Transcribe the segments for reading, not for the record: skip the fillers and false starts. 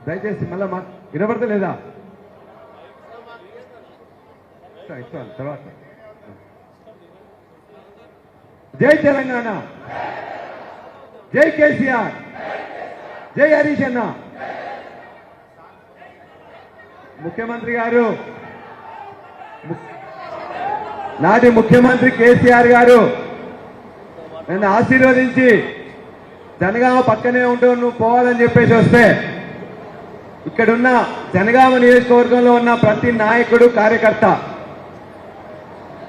దయచేసి మళ్ళా వినబడతలేదా? తర్వాత జై తెలంగాణ, జై కేసీఆర్, జై హరీష్ అన్న. ముఖ్యమంత్రి గారు, నాటి ముఖ్యమంత్రి కేసీఆర్ గారు నన్ను ఆశీర్వదించి జనగామ పక్కనే ఉంటూ నువ్వు పోవాలని చెప్పేసి వస్తే ఇక్కడున్న జనగామ నియోజకవర్గంలో ఉన్న ప్రతి నాయకుడు, కార్యకర్త,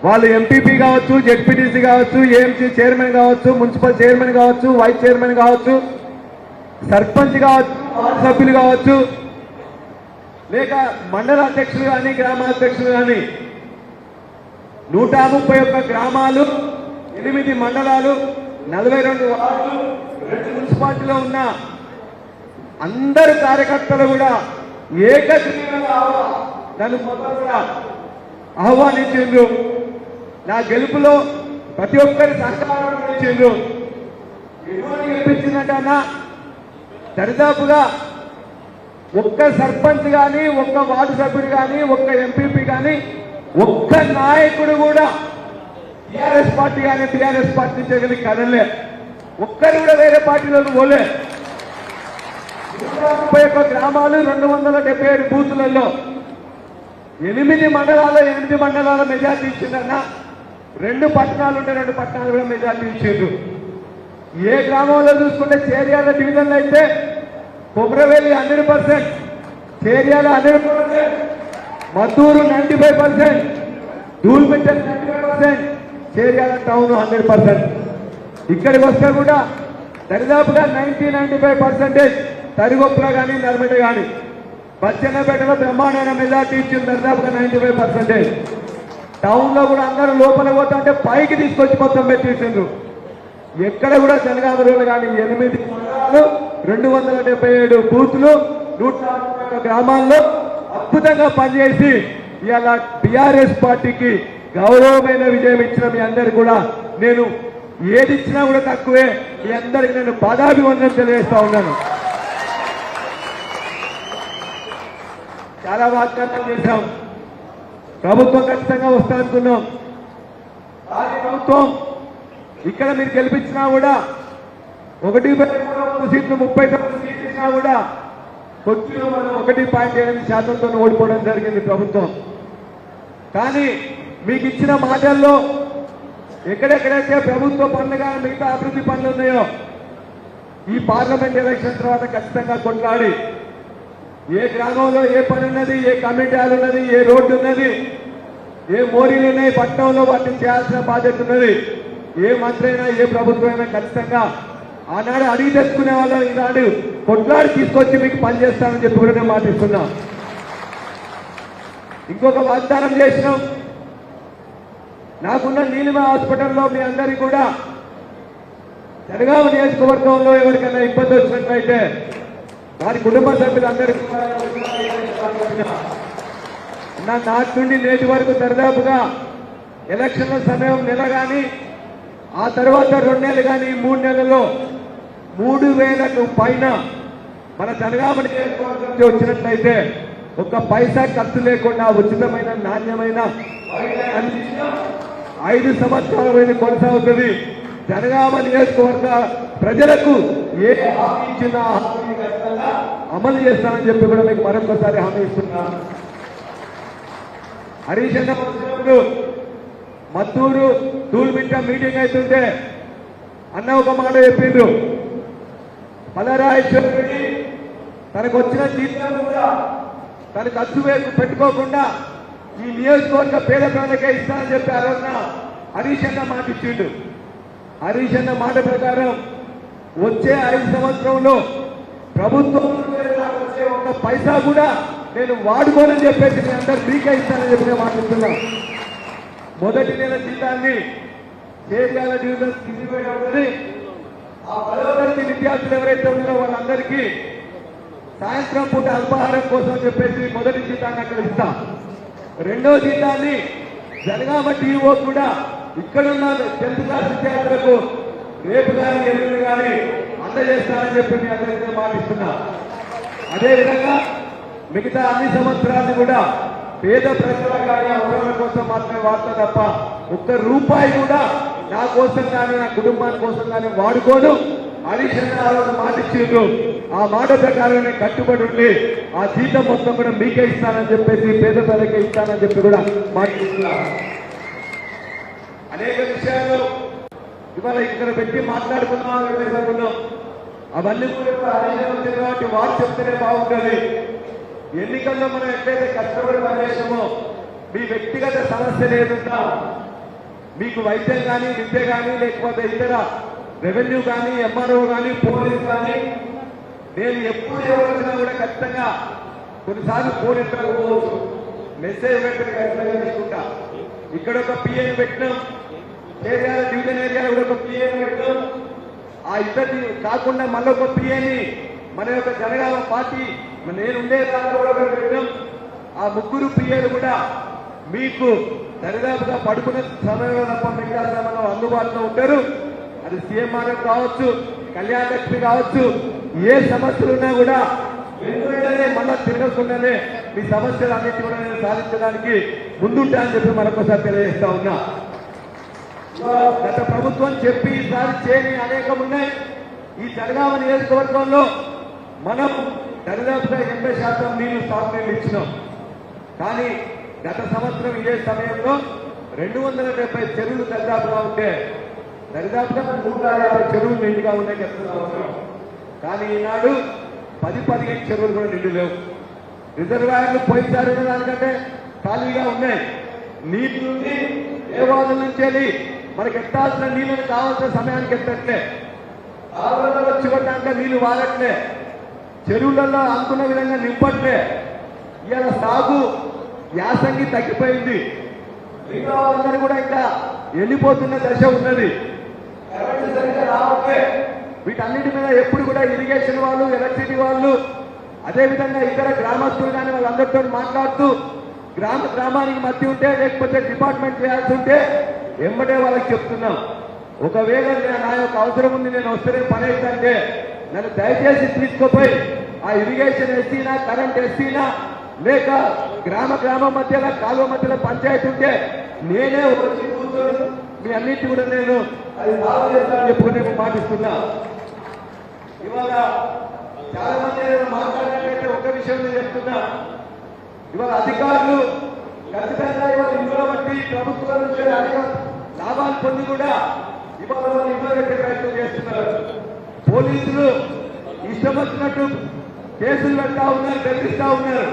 వాళ్ళు ఎంపీపీ కావచ్చు, జెడ్పీటీసీ కావచ్చు, ఏఎంసీ చైర్మన్ కావచ్చు, మున్సిపల్ చైర్మన్ కావచ్చు, వైస్ చైర్మన్ కావచ్చు, సర్పంచ్ కావచ్చు, వార్డు సభ్యులు కావచ్చు, లేక మండల అధ్యక్షులు కానీ గ్రామాధ్యక్షులు కానీ 131 గ్రామాలు, 8 మండలాలు, 42 వార్డులు, 2 మున్సిపాలిటీలో ఉన్న అందరు కార్యకర్తలు కూడా ఏకగ్రీవంగా నన్ను మొదలుగా ఆహ్వానించిండ్రు. నా గెలుపులో ప్రతి ఒక్కరి సహకారం ఇచ్చిండ్రు. ఎటువంటి గెలిపించిందంటన్నా దరిదాపుగా ఒక్క సర్పంచ్ కానీ, ఒక్క వార్డు సభ్యుడు కానీ, ఒక్క ఎంపీపీ కానీ, ఒక్క నాయకుడు కూడా టీఆర్ఎస్ పార్టీ కానీ టీఆర్ఎస్ పార్టీ నుంచి కదలే. ఒక్కరు కూడా వేరే పార్టీలోకి పోలే. 131 గ్రామాలు, 277 బూతులలో 8 మండలాల మెజార్టీ ఇచ్చిందన్నా. 2 పట్టణాలు ఉంటే 2 పట్టణాలు కూడా మెజార్టీ ఇచ్చిండ్రు. ఏ గ్రామంలో చూసుకుంటే చేర్యాల డివిజన్లో అయితే కొమరవెల్లి 100%, చేర్యాల 100%, మద్దూరు 95%, ధూల్మిట్ట 95%, చేర్యాల టౌన్ 100%. ఇక్కడికి వస్తే కూడా దరిదాపుగా 95% తరిగొప్పలో కానీ నర్మట కానీ బచ్చన్నపేటలో బ్రహ్మాండమైన మెజార్టీ ఇచ్చింది. దరిదాపుగా 95%. టౌన్లో కూడా అందరూ లోపల పోతుంటే పైకి తీసుకొచ్చి మొత్తం పెట్టించిండ్రు. ఎక్కడ కూడా జనగామ రోడ్లు కానీ 8 మండలాలు, 277 బూతులు, 141 గ్రామాల్లో అద్భుతంగా పనిచేసి ఇవాళ టీఆర్ఎస్ పార్టీకి గౌరవమైన విజయం ఇచ్చిన మీ అందరికి కూడా నేను ఏది ఇచ్చినా కూడా తక్కువే. మీ అందరికి నేను పాదాభివందనం తెలియజేస్తా ఉన్నాను. చాలా వాగ్దానాలు చేశాం. ప్రభుత్వం ఖచ్చితంగా వస్తా అనుకున్నాం. అది ప్రభుత్వం ఇక్కడ మీరు గెలిపించినా కూడా 1 సీట్లు 39 సీట్లు ఇచ్చినా కూడా కొద్దిగా మనం 1.8% ఓడిపోవడం జరిగింది ప్రభుత్వం. కానీ మీకు ఇచ్చిన మాటల్లో ఎక్కడెక్కడైతే ప్రభుత్వ పనులు కానీ మిగతా అభివృద్ధి పనులు ఉన్నాయో ఈ పార్లమెంట్ ఎలక్షన్ తర్వాత ఖచ్చితంగా కొట్లాడి ఏ గ్రామంలో ఏ పని ఉన్నది, ఏ కమ్యూనిటీ హాల్ ఉన్నది, ఏ రోడ్డు ఉన్నది, ఏ మోరీలు ఉన్నాయి పట్టణంలో వాటిని చేయాల్సిన బాధ్యత ఉన్నది. ఏ మంత్రి అయినా ఏ ప్రభుత్వం అయినా ఖచ్చితంగా ఆనాడు అడిగి తెచ్చుకునే వాళ్ళు ఈనాడు కొట్లాడి తీసుకొచ్చి మీకు పనిచేస్తానని చెప్పి కూడా నేను మాటిస్తున్నా. ఇంకొక వాగ్దానం చేసినాం. నాకున్న నీలిమ హాస్పిటల్లో మీ అందరికీ కూడా జనగామ నియోజకవర్గంలో ఎవరికైనా ఇబ్బంది వచ్చినట్లయితే వారి కుటుంబ సభ్యులందరికీ నాటి నుండి నేటి వరకు దరిదాపుగా ఎలక్షన్ల సమయం నెల కానీ ఆ తర్వాత 2 నెలలు కానీ 3 నెలల్లో 3000కు పైన మన జనగామ నియోజకవర్గం నుంచి వచ్చినట్లయితే ఒక్క పైసా ఖర్చు లేకుండా ఉచితమైన నాణ్యమైన 5 సంవత్సరాల వరకు కొనసాగుతుంది. జనగామ నియోజకవర్గ ప్రజలకు ఏ హామీ ఇచ్చినా అమలు చేస్తానని చెప్పి కూడా మీకు మరొకసారి హామీ ఇస్తున్నా. హరీష్ అన్న మద్దూరు ధూల్మిట్ట మీటింగ్ అవుతుంటే అన్న ఒక మాట చెప్పిండ్రు. మలరాజేశ్వర రెడ్డి తనకు వచ్చిన జీతాలు కూడా తను ఖర్చు పెట్టుకోకుండా ఈ నియోజకవర్గ పేద ప్రజలకే ఇస్తానని చెప్పి ఆ రోజున హరీష్ అన్న మాట ఇచ్చిండు. హరీష్ అన్న మాట ప్రకారం వచ్చే 5 సంవత్సరంలో ప్రభుత్వం వచ్చే ఒక్క పైసా కూడా నేను వాడుకోనని చెప్పేసి మీ అందరు ఫ్రీగా ఇస్తానని చెప్పి నేను మాట్లాడుతున్నా. మొదటి నెల జీతాన్ని చేర్యాల డివిజన్ తీసుకుపోయినప్పుడు ఆ 10వ తరగతి విద్యార్థులు ఎవరైతే ఉన్నారో వాళ్ళందరికీ సాయంత్రం పూట అల్పాహారం కోసం చెప్పేసి మొదటి జీతాన్ని అక్కడ ఇస్తా. 2వ జీతాన్ని జనగామ టీఓ కూడా ఇక్కడున్న 10th క్లాస్ విద్యార్థులకు రేపు కానీ ఎల్లుండి కానీ అందజేస్తానని చెప్పి మీ అందరికీ మాటిస్తున్నా. అదేవిధంగా మిగతా అన్ని సంవత్సరాలు కూడా పేద ప్రజల కానీ అవసరాల కోసం మాత్రమే వాడతా తప్ప ఒక్క రూపాయి కూడా నా కోసం కానీ నా కుటుంబాని కోసం కానీ వాడుకోను. హరీష్ రావు మాట ఇచ్చిండ్రు, ఆ మాట ప్రకారం నేను కట్టుబడి ఉండి ఆ జీతం మొత్తం కూడా మీకే ఇస్తానని చెప్పేసి పేద ప్రజలకే ఇస్తానని చెప్పి కూడా మాట్లాడుతున్నా. అనేక విషయాలు ఇవాళ ఇక్కడ పెట్టి మాట్లాడుకున్నాం. అవన్నీ కూడా వచ్చింది కాబట్టి వారు చెప్తేనే బాగుంటుంది. ఎన్నికల్లో మనం ఎట్లయితే కష్టపడి పనిచేసామో మీ వ్యక్తిగత సమస్యలు ఏదున్నా మీకు వైద్యం కానీ విద్య కానీ లేకపోతే ఇతర రెవెన్యూ కానీ ఎంఆర్ఓ కానీ పోలీస్ కానీ నేను ఎప్పుడు ఎవరైనా కూడా ఖచ్చితంగా కొన్నిసార్లు ఫోన్ ఎత్తకపోవచ్చు, మెసేజ్ పెట్టి ఖచ్చితంగా తీసుకుంటా. ఇక్కడ ఒక పిఏని పెట్టినాం, ఏరియాలో డివిజన్ ఏరియాలో కూడా ఒక పిఏని పెట్టినాం. ఆ ఇద్దరిని కాకుండా మళ్ళీ ఒక పిఏని మన యొక్క జనగామ పార్టీ నేనుండే దాంట్లో కూడా పెట్టాం. ఆ ముగ్గురు పిఏలు కూడా మీకు దరిదాపుగా పడుకునే సమయంలో తప్ప మిగతా సమయంలో అందుబాటులో ఉంటారు. అది సీఎంఆర్ఎఫ్ కావచ్చు, కళ్యాణ లక్ష్మి కావచ్చు, ఏ సమస్యలు ఉన్నా కూడా వెంటనే మళ్ళా తిరగకుండానే మీ సమస్యలు అన్నిటి కూడా నేను సాధించడానికి ముందుంటా అని చెప్పి మరొకసారి తెలియజేస్తా ఉన్నా. గత ప్రభుత్వం చెప్పి ఈసారి చేయని అనేకం ఉన్నాయి. ఈ జనగామ నియోజకవర్గంలో మనం దరిదాపుగా 80% నీళ్లు సాగునీళ్ళు ఇచ్చినాం. కానీ గత సంవత్సరం ఇదే సమయంలో 270 చెరువులు దరిదాపుగా ఉంటే దరిదాపుగా 350 చెరువులు నీటిగా ఉన్నాయి చెప్తున్నాం. కానీ ఈనాడు 10-15 చెరువులు కూడా నిండు లేవు. రిజర్వాయర్లు పోయిసారి దానికంటే ఖాళీగా ఉన్నాయి. నీటి నుండి దేవాలయం నుంచి వెళ్ళి మనకి ఎత్తాల్సిన నీళ్ళని కావాల్సిన సమయానికి ఎత్తట్లే, ఆవరణలో చివరిదాకా నీళ్లు వారట్లే, చెరువులలో అనుకున్న విధంగా నింపట్లే. ఇవాళ సాగు యాసంగి తగ్గిపోయింది. మిగతా వాళ్ళందరూ కూడా ఇంకా వెళ్ళిపోతున్న దశ ఉన్నది. కరెంటు సరిగ్గా రావట్లే. వీటన్నిటి మీద ఎప్పుడు కూడా ఇరిగేషన్ వాళ్ళు, ఎలక్ట్రిసిటీ వాళ్ళు, అదేవిధంగా ఇతర గ్రామస్తులు కానీ వాళ్ళందరితో మాట్లాడుతూ గ్రామానికి మధ్య ఉంటే లేకపోతే డిపార్ట్మెంట్ చేయాల్సి ఉంటే ఎమ్మటే వాళ్ళకి చెప్తున్నాం. ఒకవేళ నా యొక్క అవసరం ఉంది, నేను వస్తేనే పని అవుతుంటే నన్ను దయచేసి తీసుకుపోయి ఆ ఇరిగేషన్ ఎస్సీనా కరెంట్ ఎస్సీనా లేక గ్రామం మధ్యలో కాలువ మధ్యలో పంచాయతీ ఉంటే నేనే వచ్చి కూర్చొని మీ అన్నిటి కూడా నేను అది బాగా చేస్తానని చెప్పుకునే పాటిస్తున్నా. ఇవాళ చాలా మంది మాట్లాడినట్లయితే ఒక విషయం నేను చెప్తున్నా. ఇవాళ అధికారులు ఖచ్చితంగా ఇవాళ ఇంట్లో బట్టి ప్రభుత్వం నుంచి అనేక లాభాలు పొంది కూడా ఇవాళ వాళ్ళు ఇంట్లో పెట్టే ప్రయత్నం చేస్తున్నారు. పోలీసులు ఇష్టం వచ్చినట్టు కేసులు పెడతా ఉన్నారు, బెదిరిస్తా ఉన్నారు.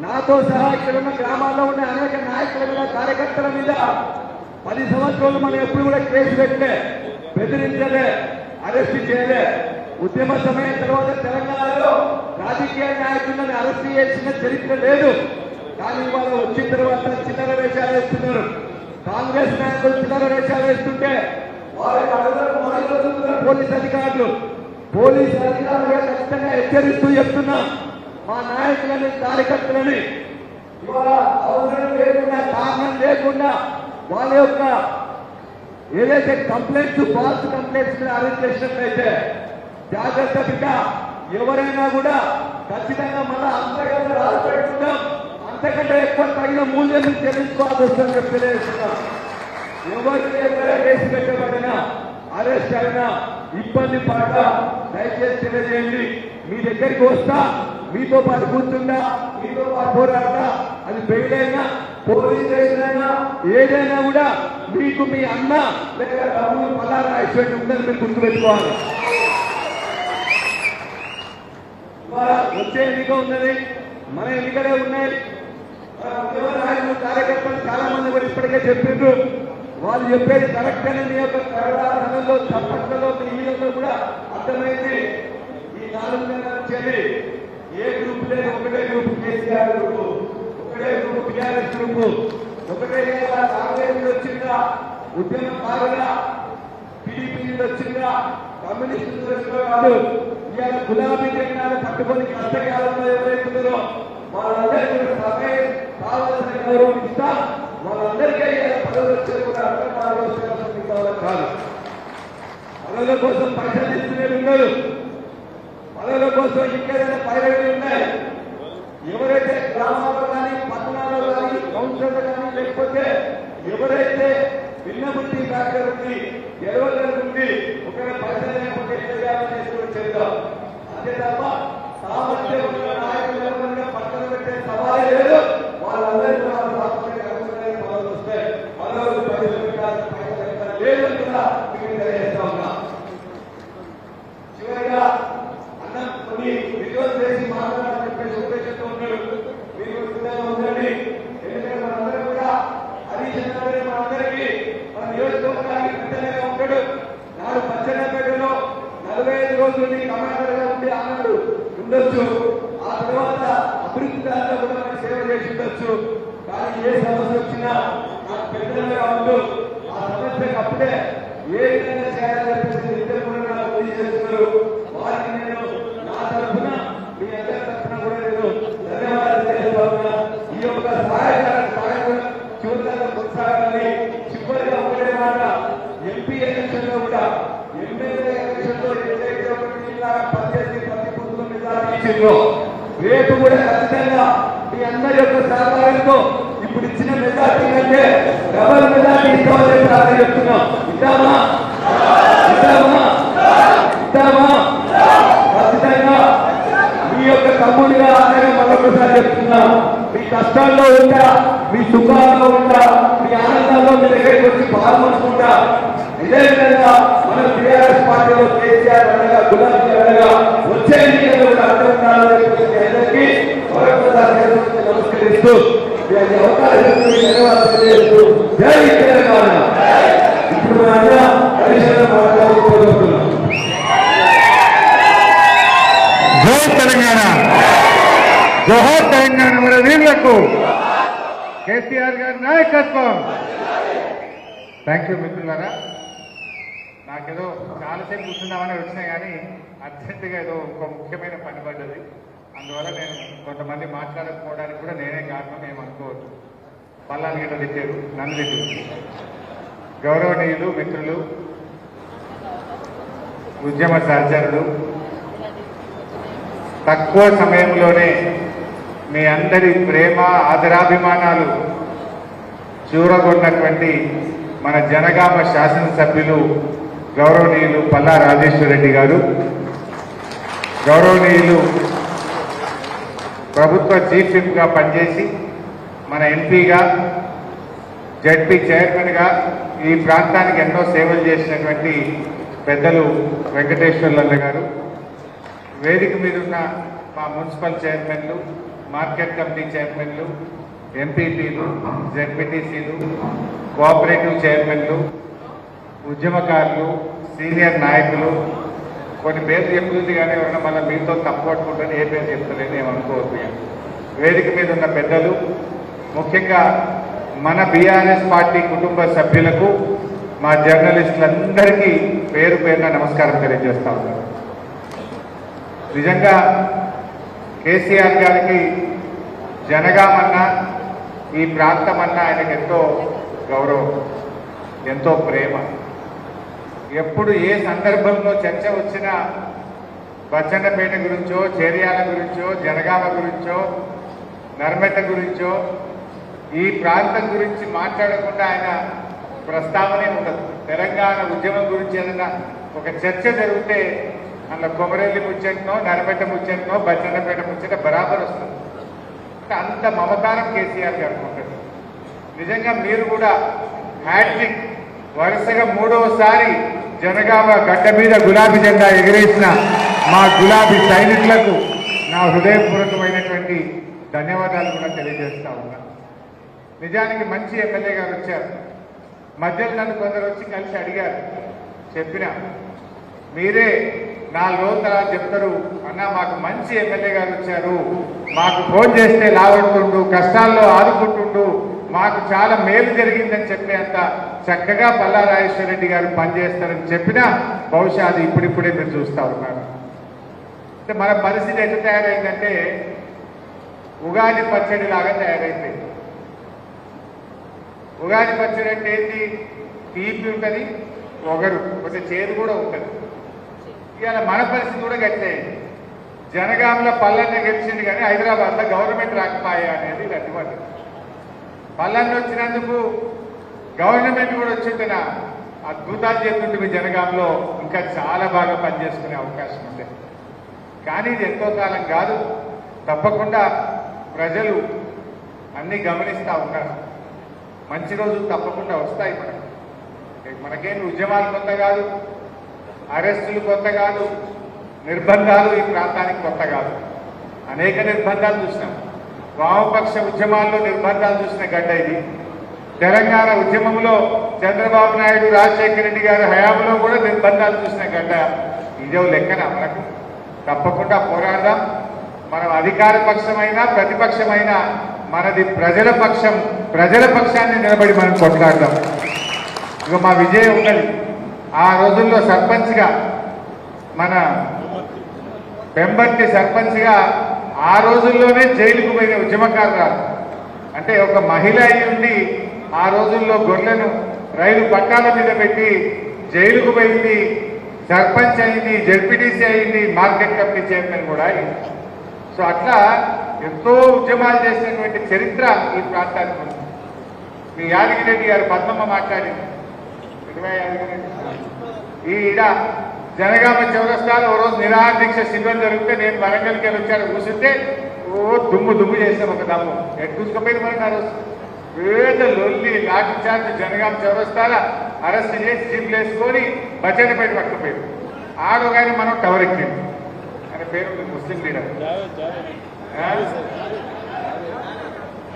నాతో సహా ఇక్కడ ఉన్న గ్రామాల్లో ఉన్న అనేక నాయకుల మీద, కార్యకర్తల మీద 10 సంవత్సరాలు మనం ఎప్పుడు కూడా కేసు పెట్టలే, బెదిరించలే, అరెస్ట్ చేయలే. ఉద్యమ సమయం తర్వాత తెలంగాణలో రాజకీయ నాయకులను అరెస్ట్ చేసిన చరిత్ర లేదు. కానీ ఇవాళ వచ్చిన తర్వాత చిల్లర వేషాలు వేస్తున్నారు. కాంగ్రెస్ నాయకులు చిల్లర వేషాలు వేస్తుంటే పోలీస్ అధికారులు ఖచ్చితంగా హెచ్చరిస్తూ చెప్తున్నా, మా నాయకులని, కార్యకర్తలని ఇవాళ అవసరం లేకుండా, కారణం లేకుండా వాళ్ళ యొక్క ఏదైతే కంప్లైంట్స్, ఫాల్స్ కంప్లైంట్స్ అరెస్ట్ చేసినట్లయితే జాగ్రత్త బిడ్డ. ఎవరైనా కూడా ఖచ్చితంగా మళ్ళా అంతకంటే రాసిపెట్టుకుంటాం, అంతకంటే ఎక్కువ తగిన మూల్యం చెల్లించుకోవాల్సి వస్తుందని చెప్పి తెలియజేస్తున్నాం. ఎవరికి ఎక్కడ కేసు పెట్టబడినా, అరెస్ట్ అయినా ఇబ్బంది పడక దయచేసి తెలియజేయండి. మీ దగ్గరికి వస్తా, మీతో పాటు కూర్చుంటా, మీతో పాటు పోరాడతా. అది బెయిల్ అయినా, పోలీస్ స్టేషన్ అయినా, ఏదైనా కూడా మీకు మీ అన్న లేక తమ్ముడు పలానా ఐశ్వర్యం ఉందని మీరు గుర్తుపెట్టుకోవాలి. వచ్చే ఎన్నిక ఉన్నది, మన ఎన్నికలే ఉన్నాయి. నాయకులు, కార్యకర్తలు చాలా మంది కూడా ఇప్పటికే చెప్పిండ్రు. వాళ్ళు చెప్పేది కరెక్ట్ అని మీ యొక్క కరడాలలో, చప్పట్లలో, మీ ఈలలో కూడా అర్థమైంది. ఈ 4 నెలల నుంచి ఏ గ్రూప్ లేదు, ఒకటే గ్రూప్ కేసీఆర్ గ్రూపు, ఒకటే గ్రూప్ టీఆర్ఎస్ గ్రూపు, ఒకటే కాంగ్రెస్ వచ్చిందా, ఉద్యమం బాగా టీడీపీ వచ్చిందా, కమ్యూనిస్టు వచ్చిందో కాదు. ఇవాళ గులాబీ జెండాలు పట్టుకొని కష్టకాలంలో ఎవరైతున్నారో వాళ్ళందరికీ సమయం కావాల్సిన గౌరవం ఇస్తా. వాళ్ళందరికీ పదవులు వచ్చేది కూడా అర్థం కాదు. పదవుల కోసం పైసలు తీసుకునే ఉన్నారు. పదవుల కోసం ఇంకేదైనా పైరవీలు ఉన్నాయి. ఎవరైతే గ్రామాల్లో కానీ పట్టణాల్లో కానీ కౌన్సిలర్లు కానీ లేకపోతే ఎవరైతే భిన్నబుద్ధి ఫ్యాక్టర్ ఉంది, ఎరవగలు ఉంది, ఒకవేళ పరిచయం లేకపోతే చేద్దాం. అంతే తప్ప సామర్థ్యం ఉన్న నాయకులు ఎవరైనా పక్కన పెట్టే సవాలే లేదు. వాళ్ళందరికీ పదవులు వస్తాయి. పదవులు లేదు కూడా మీకు తెలియజేస్తా ఉన్నా. చివరిగా అన్నం కొన్ని విజువల్ చేసి మాట్లాడాలని చెప్పేసి ఉద్దేశంతో ఉన్నాడు. మీరు సిద్ధంగా ఉండండి. ఎందుకంటే మనందరం కూడా హరీష్ అన్నగారు మనందరికీ మన నియోజకవర్గానికి పెద్దగా ఉంటాడు. నాడు పచ్చనపేటలో 45 రోజులు కమాండర్ గా ఉండి ఆనాడు ఉండొచ్చు. ఆ తర్వాత అభివృద్ధి దాంట్లో కూడా మనకి సేవ చేసి ఉండొచ్చు. కానీ ఏ సమస్య వచ్చినా నాకు పెద్దగా ఉంటూ ఆ సమస్యకు అప్పుడే ఏ విధంగా చేయాలని చెప్పేసి ఇద్దరు కూడా నాకు తెలియజేస్తున్నారు. వారికి నేను నా తరఫున మీ అందరి తరఫున కూడా నేను ధన్యవాదాలు తెలియజేస్తున్నా. ఈ యొక్క సహాయకారం చివరిగా కొనసాగాలని. చివరిగా ఒకటే మాట, ఎంపీ ఎలక్షన్ లో కూడా ఎమ్మెల్యే ఎలక్షన్ లో ఏదైతే పనిచేసి ప్రతి బూత్లో మెజారిటీ రేపు కూడా ఖచ్చితంగా మీ అందరి యొక్క సహకారంతో ఇప్పుడు ఇచ్చిన మెజార్టీ కంటే డబల్ మెజార్టీ ఇస్తామని చెప్పి చెప్తున్నాం. ఇద్దామా ఇద్దామా ఇద్దామా? ఖచ్చితంగా మీ యొక్క తమ్ముడిగా అందరూ మరొకసారి చెప్తున్నాం. మీ కష్టాల్లో ఉంటా, మీ సుఖాల్లో ఉంటా, మీ ఆనందాల్లో మీ దగ్గరికి వచ్చి పాల్గొనుకుంటా. ఇదే విధంగా మన టీఆర్ఎస్ పార్టీలో కేసీఆర్ అనగా గులాబీ అనగా వచ్చే ఎన్నికలు కూడా అర్థం ఉండాలని చెప్పి అందరికీ మరొకసారి నమస్కరిస్తూ అవకాశం ధన్యవాదాలు తెలియజేస్తూ జై తెలంగాణ. ఇప్పుడు మాట్లాడుతున్నాం. జై తెలంగాణ, జోహార్ తెలంగాణ. మన వీరులకు కేసీఆర్ గారి నాయకత్వం. థ్యాంక్ యూ మిత్రులారా. నాకేదో చాలాసేపు కూర్చుందామని వచ్చినా కానీ అర్జెంటుగా ఏదో ఒక ముఖ్యమైన పని పడ్డది. అందువల్ల నేను కొంతమంది మాట్లాడకపోవడానికి కూడా నేనే కారణం ఏమనుకోవద్దు. పల్లాలు గిట్ట తెచ్చారు, నన్ను తెచ్చారు. గౌరవనీయులు మిత్రులు, ఉద్యమ సహచరులు, తక్కువ సమయంలోనే మీ అందరి ప్రేమ ఆదరాభిమానాలు చూరగొన్నటువంటి మన జనగామ శాసనసభ్యులు గౌరవనీయులు పల్లా రాజేశ్వర రెడ్డి గారు, గౌరవనీయులు ప్రభుత్వ చీఫ్ విప్గా పనిచేసి మన ఎంపీగా, జడ్పీ చైర్మన్గా ఈ ప్రాంతానికి ఎన్నో సేవలు చేసినటువంటి పెద్దలు వెంకటేశ్వర్లన్న గారు, వేదిక మీద ఉన్న మా మున్సిపల్ చైర్మన్లు, మార్కెట్ కమిటీ చైర్మన్లు, ఎంపీపీలు, జెడ్పీటీసీలు, కోఆపరేటివ్ చైర్మన్లు, ఉద్యమకారులు, సీనియర్ నాయకులు, కొన్ని పేర్లు చెప్తుంది కానీ ఎవరైనా మళ్ళీ మీతో తప్పు పట్టుకుంటుంది ఏ పేరు చెప్తలేని ఏమనుకోవద్దు. వేదిక మీద ఉన్న పెద్దలు, ముఖ్యంగా మన బీఆర్ఎస్ పార్టీ కుటుంబ సభ్యులకు, మా జర్నలిస్టులందరికీ పేరు పేరున నమస్కారం తెలియజేస్తా ఉన్నాను. నిజంగా కేసీఆర్ గారికి జనగామన్నా ఈ ప్రాంతం అన్నా ఆయనకు ఎంతో గౌరవం, ఎంతో ప్రేమ. ఎప్పుడు ఏ సందర్భంలో చర్చ వచ్చినా బచ్చన్నపేట గురించో, చేర్యాల గురించో, జనగామ గురించో, నర్మెట గురించో, ఈ ప్రాంతం గురించి మాట్లాడకుండా ఆయన ప్రస్తావనే ఉండదు. తెలంగాణ ఉద్యమం గురించి ఏదైనా ఒక చర్చ జరిగితే అందులో కొమరెల్లి ముచ్చటనో, నర్మెట ముచ్చటనో, బచ్చన్నపేట ముచ్చట బరాబర్ వస్తుంది. అంత మమకారం కేసీఆర్ గారికి ఉంటుంది. నిజంగా మీరు కూడా హ్యాట్రిక్ వరుసగా 3వసారి జనగామ గడ్డ మీద గులాబీ జెండా ఎగిరేసిన మా గులాబీ సైనికులకు నా హృదయపూర్వకమైనటువంటి ధన్యవాదాలు కూడా తెలియజేస్తా ఉన్నా. నిజానికి మంచి ఎమ్మెల్యే గారు వచ్చారు. మధ్యలో నన్ను కొందరు వచ్చి కలిసి అడిగారు, చెప్పిన మీరే 4 రోజుల తర్వాత చెప్తారు, అన్నా మాకు మంచి ఎమ్మెల్యే గారు వచ్చారు, మాకు ఫోన్ చేస్తే లావడుతుండు, కష్టాల్లో ఆదుకుంటుండు, మాకు చాలా మేలు జరిగిందని చెప్పే అంత చక్కగా పల్లా రాజేశ్వర రెడ్డి గారు పనిచేస్తారని చెప్పినా బహుశా అది ఇప్పుడిప్పుడే మీరు చూస్తూ ఉన్నారు. అంటే మన పరిస్థితి ఎట్లా తయారైందంటే ఉగాది పచ్చడి లాగా తయారైపోయింది. ఉగాది పచ్చడి అంటే ఏంటి? తీపి ఉంటుంది, ఒగరు, కొంచెం చేదు కూడా ఉంటుంది. ఇవాళ మన పరిస్థితి కూడా గట్టయింది. జనగాంలో పల్లెన్న గెలిచింది కానీ హైదరాబాద్లో గవర్నమెంట్ రాకపోయా అనేది అటువంటి పల్లెన్న వచ్చినందుకు గవర్నమెంట్ కూడా వచ్చిందిన అద్భుతాలు చేస్తుంటే మీ జనగాంలో ఇంకా చాలా బాగా పనిచేసుకునే అవకాశం ఉంది. కానీ ఇది ఎంతో కాలం కాదు, తప్పకుండా ప్రజలు అన్ని గమనిస్తూ ఉన్నారు. మంచి రోజులు తప్పకుండా వస్తాయి. మనకేం ఉద్యమాలు కొత్త కాదు, అరెస్టులు కొత్త కాదు, నిర్బంధాలు ఈ ప్రాంతానికి కొత్త కాదు. అనేక నిర్బంధాలు చూసినాం. వామపక్ష ఉద్యమాల్లో నిర్బంధాలు చూసిన గడ్డ ఇది. తెలంగాణ ఉద్యమంలో చంద్రబాబు నాయుడు, రాజశేఖర రెడ్డి గారి హయాంలో కూడా నిర్బంధాలు చూసిన గడ్డ. ఇదే లెక్కన మనకు తప్పకుండా పోరాడదాం. మనం అధికార పక్షమైనా ప్రతిపక్షమైనా మనది ప్రజల పక్షం. ప్రజల పక్షాన్ని నిలబడి మనం కొట్లాడదాం. ఇక మా విజయం ఉన్నది. ఆ రోజుల్లో సర్పంచ్గా మన పెంబర్తి సర్పంచ్గా ఆ రోజుల్లోనే జైలుకు పోయిన ఉద్యమకారురాలు. అంటే ఒక మహిళ అయి ఉండి ఆ రోజుల్లో గొర్రెలను రైలు పట్టాల మీద పెట్టి జైలుకు పోయింది, సర్పంచ్ అయింది, జడ్పీటీసీ అయింది, మార్కెట్ కమిటీ చైర్మన్ కూడా అయింది. సో అట్లా ఎంతో ఉద్యమాలు చేసినటువంటి చరిత్ర ఈ ప్రాంతానికి ఉంది. మీ యాదగిరెడ్డి గారు పద్మమ్మ మాట్లాడింది. ఈడ జనగామ చౌరస్తాలో ఓ రోజు నిరాహార దీక్ష శిబిరం జరిగితే నేను వరంగల్కి వెళ్ళి వచ్చాను. కూర్చుంటే దుమ్ము చేసాం. ఒక దమ్ము ఎటు కూసుకుపోయింది మరి. నా రోజు పేద లొల్లి లాఠీ చార్జ్ జనగామ చౌరస్తాల అరెస్ట్ చేసి జీపులు వేసుకొని బచ్చన్నపేట పట్టుకుపోయింది. ఆడోగానే మనం టవర్ ఎక్కింది. ఆయన పేరు ముస్లిం లీడర్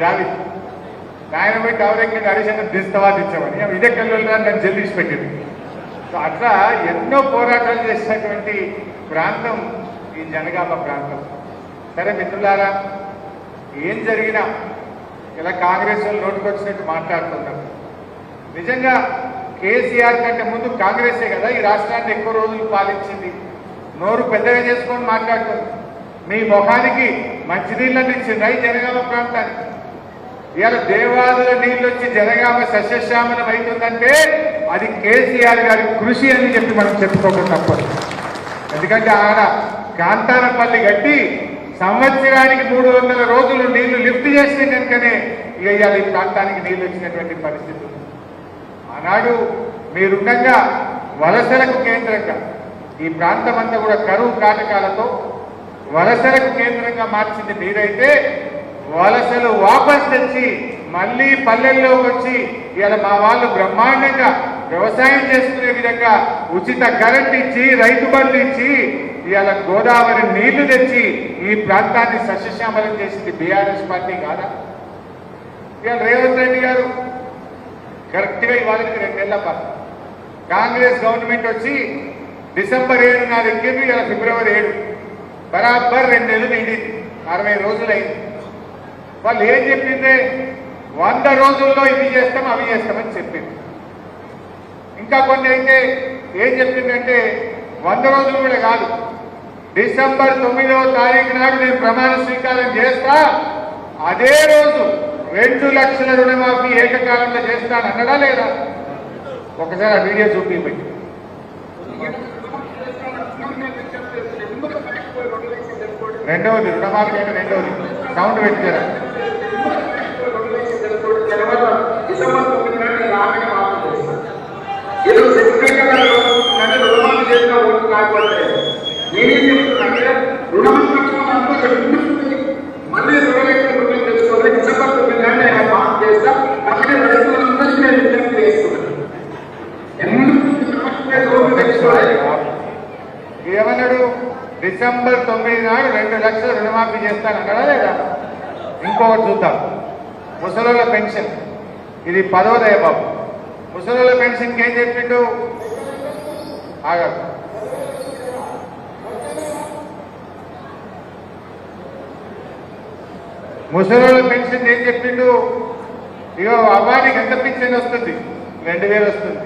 జావిద్. ఆయన పోయి టవర్ ఎక్కి హరిశంకర దిస్తావా దించామని ఇదే కళ్ళు నన్ను జల్దీసి పెట్టింది. సో అట్లా ఎన్నో పోరాటాలు చేసినటువంటి ప్రాంతం ఈ జనగామ ప్రాంతం. సరే మిత్రులారా, ఏం జరిగినా ఇలా కాంగ్రెస్ వాళ్ళు నోటుకొచ్చినట్టు మాట్లాడుతున్నారు. నిజంగా కేసీఆర్ కంటే ముందు కాంగ్రెసే కదా ఈ రాష్ట్రాన్ని ఎక్కువ రోజులు పాలించింది. నోరు పెద్దగా చేసుకొని మాట్లాడుతుంది. మీ ముఖానికి మంచినీళ్ళని ఇచ్చింది ఈ జనగామ ప్రాంతానికి. ఇవాళ దేవాదుల నీళ్ళు వచ్చి జనగామ సస్యశ్యామలం అవుతుందంటే అది కేసీఆర్ గారి కృషి అని చెప్పి మనం చెప్పుకోకుండా తప్పదు. ఎందుకంటే ఆడ కాంతానపల్లి కట్టి సంవత్సరానికి 300 రోజులు నీళ్లు లిఫ్ట్ చేస్తే కనుకనే ఇవాళ ఈ ప్రాంతానికి నీళ్ళు వచ్చినటువంటి పరిస్థితి. ఆనాడు మీరుండగా వలసలకు కేంద్రంగా ఈ ప్రాంతం అంతా కూడా కరువు కాటకాలతో వలసలకు కేంద్రంగా మార్చింది మీరైతే వలసలు వాపస్ తెచ్చి మళ్ళీ పల్లెల్లోకి వచ్చి ఇవాళ మా వాళ్ళు బ్రహ్మాండంగా వ్యవసాయం చేసుకునే విధంగా ఉచిత కరెంట్ ఇచ్చి రైతు బంధు ఇచ్చి ఇవాళ గోదావరి నీళ్లు తెచ్చి ఈ ప్రాంతాన్ని సస్యశ్యామలం చేసింది బీఆర్ఎస్ పార్టీ కాదా? ఇవాళ రేవంత్ రెడ్డి గారు కరెక్ట్గా ఇవాళకి 2 నెలల పాటు కాంగ్రెస్ గవర్నమెంట్ వచ్చి డిసెంబర్ 7 నాడు ఎక్కింది. ఇలా ఫిబ్రవరి 7 బరాబర్ 2 నెలలు నిండింది. 60 రోజులు అయింది. వాళ్ళు ఏం చెప్పిందే 100 రోజుల్లో ఇది చేస్తాం అవి చేస్తామని చెప్పింది. ఇంకా కొన్ని అయితే ఏం చెప్పిందంటే 100 రోజులు కూడా కాదు, డిసెంబర్ 9వ తారీఖు నాడు నేను ప్రమాణ స్వీకారం చేస్తా, అదే రోజు 2 లక్షల రుణమాఫీ ఏకకాలంలో చేస్తాను అన్నడా లేదా? ఒకసారి ఆ వీడియో చూపించండి. రెండవది రుణమాఫీ అంటే రెండవది సౌండ్ పెట్టారా? ఏమన్నాడు? డిసెంబర్ 9 నాడు 2 లక్షల రుణమాఫీ చేస్తానన్నాడా లేదా? ఇంకొకటి చూద్దాం. ముసలోళ్ళ పెన్షన్, ఇది 10వ దయబాబు. ముసలోళ్ళ పెన్షన్కి ఏం చెప్పిండు? ఆగారు. ముసలోళ్ళ పెన్షన్ ఏం చెప్పిండు? ఇక అవ్వానికి ఎంత పెన్షన్ వస్తుంది? 2000 వస్తుంది.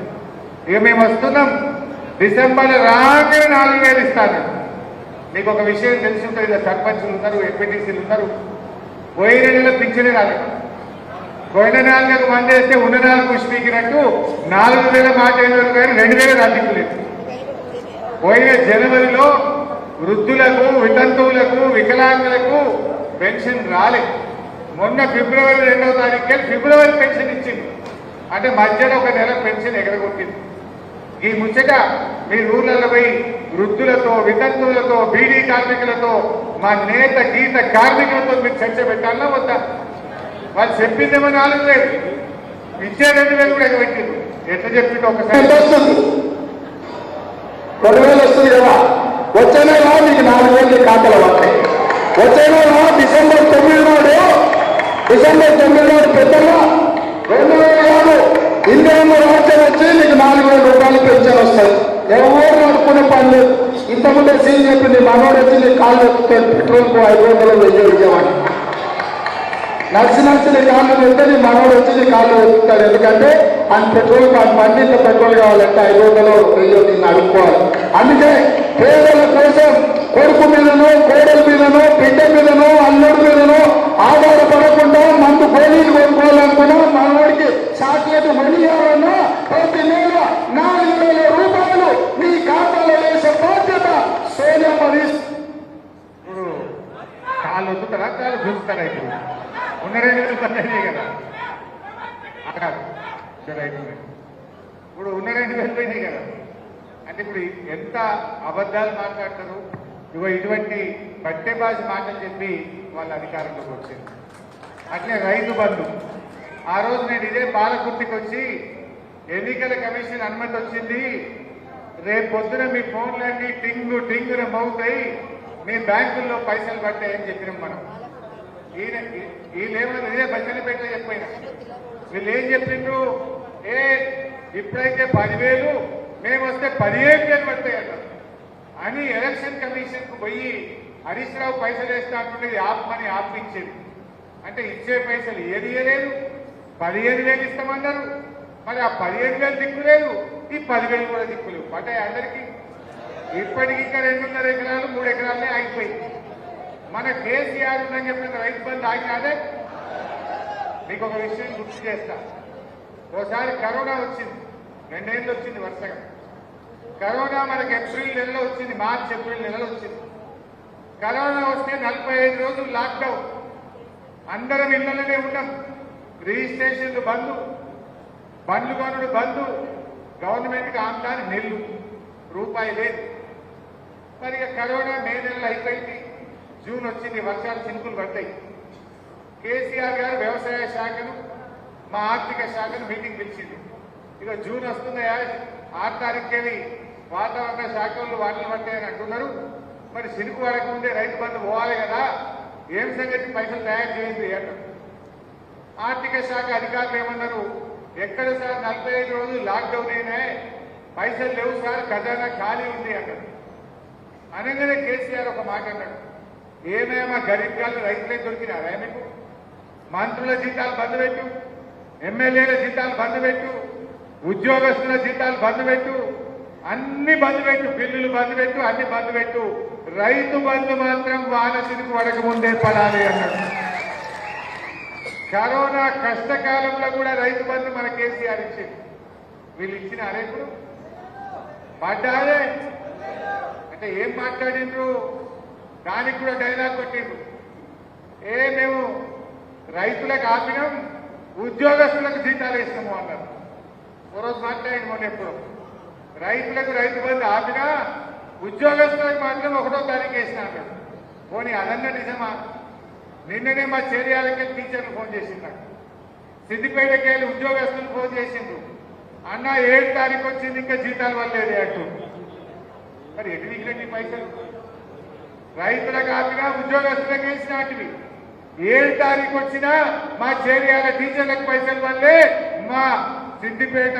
ఇక మేము వస్తున్నాం డిసెంబర్ రాగానే 4000 ఇస్తాను. మీకు ఒక విషయం తెలిసి ఉంటుంది, ఇలా సర్పంచులు ఉన్నారు, ఎంపీటీసీలు ఉన్నారు. పోయిన నెల పింఛనే రాలేదు. పోయిన 4 నెలలకు మంది వేస్తే ఉన్న 4 పుష్పీకినట్టు 4000 మాట అయినారు కానీ 2000 రాదించలేదు. పోయిన జనవరిలో వృద్ధులకు, వితంతువులకు, వికలాంగులకు పెన్షన్ రాలేదు. మొన్న ఫిబ్రవరి 2వ తారీఖుకే ఫిబ్రవరి పెన్షన్ ఇచ్చింది. అంటే మధ్యలో ఒక నెల పెన్షన్ ఎగరగొట్టింది. ఈ ముచ్చట మీ ఊర్లలో పోయి వృద్ధులతో, వితంతువులతో, బీడీ కార్మికులతో, మా నేత గీత కార్మికులతో మీరు చర్చ పెట్టాలన్నా వద్దా? వాళ్ళు చెప్పిందేమో 4,000, ఇచ్చే 2,000 కూడా ఎగబెట్టింది. ఎట్లా చెప్పింది ఒకసారి? 2,000 వస్తుంది కదా, వచ్చే నెల మీకు 4,000 ఖాతాలో పడతాయి. వచ్చే నెల డిసెంబర్ 9 నాడు పెద్దగా 2,000 కాదు, ఇండియన్ రాజ్యం వచ్చి నీకు 4,000 రూపాయలు పెన్షన్ వస్తుంది. ఎవరు నడుపుకునే పని లేదు. ఇంతకుముందే సీన్ చెప్పింది, మనోడు వచ్చి నీ కాళ్ళు ఎత్తుతాడు, పెట్రోల్కు 500 వెయ్యి ఇచ్చేవాడు. నడిచి నీ కాళ్ళు పెడితే నీ మనోడు వచ్చి నీ కాళ్ళు ఎత్తుతాడు. ఎందుకంటే ఆయన పెట్రోల్ బండి ఇంత పెట్రోల్ కావాలంటే 500 వెయ్యి నిన్ను అడుక్కోవాలి. అందుకే పేదల కోసం కొడుకు మీదనో, కోడల మీదనో, బిడ్డ మీదనో, అల్లుడి మీదనో ఆధారపడకుండా మందు గోళీలు కొనుక్కోవాలనుకున్నా మనవాడికి చాక్లెట్ మనియాలన్నా ప్రతి నెల 4,000 రూపాయలు మీ ఖాతాలో వేసే బాధ్యత సోనియా హరీష్. ఇప్పుడు కాళ్ళు వద్దుతారా, కాళ్ళు చూస్తారా? ఇప్పుడు ఉన్న 2,000 పన్నాయి కదా, ఇప్పుడు ఉన్న 2,000 పోయినాయి కదా. అంటే ఇప్పుడు ఎంత అబద్ధాలు మాట్లాడతారు. ఇటువంటి బట్టెబాజీ మాటలు చెప్పి వాళ్ళ అధికారంలోకి వచ్చింది. అట్లే రైతు బంధు, ఆ రోజు నేను ఇదే పాలకుర్తికి వచ్చి ఎన్నికల కమిషన్ అనుమతి వచ్చింది, రేపు పొద్దున మీ ఫోన్లన్నీ టింగున మోగుతాయి, మీ బ్యాంకుల్లో పైసలు పట్టాయని చెప్పినాం మనం. వీళ్ళేమన్నా ఇదే బచ్చలపేట చెప్పిన వీళ్ళు ఏం చెప్పిండ్రు? ఇప్పుడైతే 10,000, మేము వస్తే 15,000 పడతాయి అన్నారు అని ఎలక్షన్ కమిషన్ కు పోయి హరీష్ రావు పైసలు వేస్తా అంటుండే ఆపమని ఆపించింది. అంటే ఇచ్చే పైసలు ఏది ఇవ్వలేదు, 15,000 ఇస్తామన్నారు. మరి ఆ 15,000 దిక్కులేదు, ఈ 10,000 కూడా దిక్కులేవు. అంటే అందరికీ ఇప్పటికి ఇంకా 2.5 ఎకరాలు 3 ఎకరాలనే ఆగిపోయింది. మన కేసీఆర్ ఉందని చెప్పిన రైతు బంధు ఆగినాదే. మీకు ఒక విషయం గుర్తు చేస్తా. ఓసారి కరోనా వచ్చింది, 2 ఏళ్ళు వచ్చింది వరుసగా. కరోనా మనకి ఏప్రిల్ నెలలో వచ్చింది, మార్చ్ ఏప్రిల్ నెలలో వచ్చింది. కరోనా వస్తే 45 రోజులు లాక్డౌన్, అందరం ఇళ్లలోనే ఉన్నాం. రిజిస్ట్రేషన్లు బంధు, బండ్లు కొనుడు బంధు, గవర్నమెంట్కి ఆమ్దాని నెల్లు రూపాయి లేదు. మరి కరోనా మే నెలలో అయిపోయింది, జూన్ వచ్చింది, వర్షాలు చినుకులు పడతాయి. కేసీఆర్ గారు వ్యవసాయ శాఖను, మా ఆర్థిక శాఖను మీటింగ్ పిలిచింది. ఇక జూన్ వస్తుందయా, 6 తారీఖుకేవి వాతావరణ శాఖ వాళ్ళు వాటిని పట్టాయని అంటున్నారు. మరి సినుకు పడకముందే రైతు బంధు పోవాలి కదా, ఏం సంగతి, పైసలు తయారు చేయండి అంటారు. ఆర్థిక శాఖ అధికారులు ఏమన్నారు? ఎక్కడ సార్ 45 రోజులు లాక్డౌన్ అయినాయి, పైసలు లేవు సార్, ఖజానా ఖాళీ ఉంది అన్నారు. అనగానే కేసీఆర్ ఒక మాట అన్నాడు, ఏమేమో గరీబ్ గాళ్ళు రైతులే దొరికినారా మీకు? మంత్రుల జీతాలు బంద్ పెట్టు, ఎమ్మెల్యేల జీతాలు బంద్ పెట్టు, ఉద్యోగస్తుల జీతాలు బంద్ పెట్టు, అన్ని బంద్ పెట్టు, బిల్లులు బంద్ పెట్టు, అన్ని బంద్ పెట్టు, రైతు బంధు మాత్రం వాన సినుకు పడక ముందే పడాలి అన్నాడు. కరోనా కష్టకాలంలో కూడా రైతు బంధు మన కేసీఆర్ ఇచ్చింది. వీళ్ళు ఇచ్చిన అరేపుడు పడ్డారే అంటే ఏం మాట్లాడిండ్రు? దానికి కూడా డైలాగ్ కొట్టిండ్రు. మేము రైతులకు ఆపినాం, ఉద్యోగస్తులకు జీతాలు ఇస్తాము అన్నారు. ఓ రోజు మాట్లాడింది మొన్న ఎప్పుడు, రైతులకు రైతు బంధు ఆపినా ఉద్యోగస్తులకు మాత్రం 1వ తారీఖు వేసినా అన్నాడు. పోనీ అదన్నా నిజమా? నిన్ననే మా చేరియాలకి టీచర్లు ఫోన్ చేసింది, నాకు సిద్దిపేటకి వెళ్ళి ఉద్యోగస్తులు ఫోన్ చేసిండ్రు, అన్న 7 తారీఖు వచ్చింది, ఇంకా జీతాలు వల్లేదే అంటూ. మరి ఎటు దిగినట్టు పైసలు? రైతులకు ఆపినా ఉద్యోగస్తులకు వేసినటివి. 7 తారీఖు వచ్చినా మా చేరియాల టీచర్లకు పైసలు వల్లే, మా సిద్దిపేట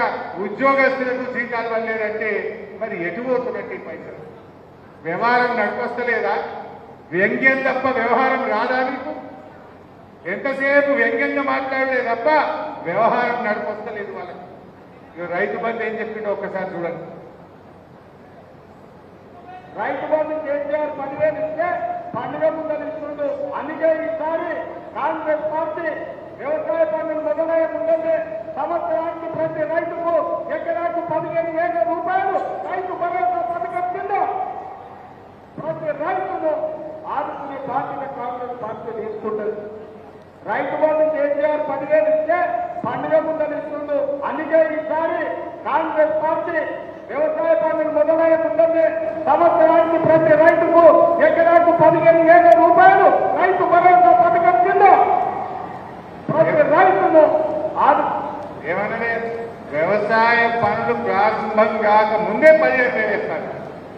ఉద్యోగస్తులకు జీతాలు వల్లేదంటే మరి ఎటు పోతున్నట్టు ఈ పైసలు? వ్యవహారం నడిపొస్తలేదా? వ్యంగ్యం తప్ప వ్యవహారం రాదా మీకు? ఎంతసేపు వ్యంగ్యంగా మాట్లాడలే తప్ప వ్యవహారం నడిపొస్తలేదు వాళ్ళకి. రైతు బంధు ఏం చెప్పిండో ఒక్కసారి చూడండి. రైతు బంధు కేసీఆర్ 10,000 ఇస్తే పండుగ ముందని ఇస్తుండు. అందుకే ఈసారి కాంగ్రెస్ పార్టీ వ్యవసాయ పనులు మొదలయ్యే ముందే సంవత్సరానికి ప్రతి రైతుకు ఎకరాకు 15,000 రూపాయలు రైతు భరోసా పథకం కింద ప్రతి రైతును ఆదుకునే బాధ్యత కాంగ్రెస్ పార్టీ తీసుకుంటుంది. రైతు బంధు కేసీఆర్ 10,000 ఇస్తే పండుగ ముందని ఇస్తుండు. అందుకే ఈసారి కాంగ్రెస్ పార్టీ వ్యవసాయ పనులు మొదలైన ముందే సంవత్సరానికి ప్రతి రైతుకు ఎకరాకు 15,000 రూపాయలు రైతు భరోసా పథకం కింద ప్రతి రైతును ఏమనలే వ్యవసాయ పనులు ప్రారంభం కాక ముందే 15,000 వేస్తారు.